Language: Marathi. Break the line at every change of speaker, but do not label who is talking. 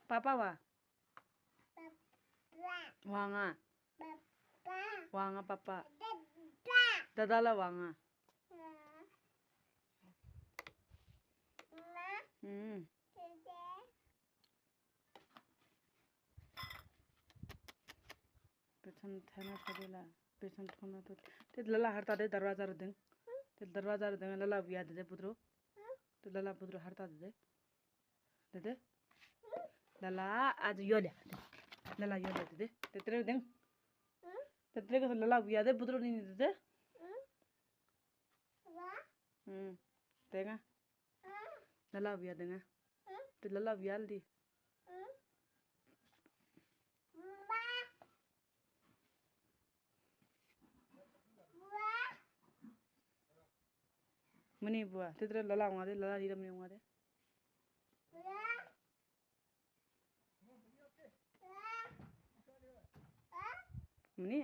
Papa wa. Wanga. Wanga papa. Dadala wanga. पेछन थाना खदेला पेछन थोना तो ते लला हरता दे दरवाजा र दें ते दरवाजा र दें लला बिया दे पुत्रो ते लला पुत्रो हरता दे लला आज यो ले लला यो दे ते तेरे दें ते तेरे को लला बिया दे पुत्रो नहीं दे देगा लला बिया देगा ते लला बिया दी मनी बुआ तेरे लला वहाँ दे लला नीरम नहीं वहाँ दे मनी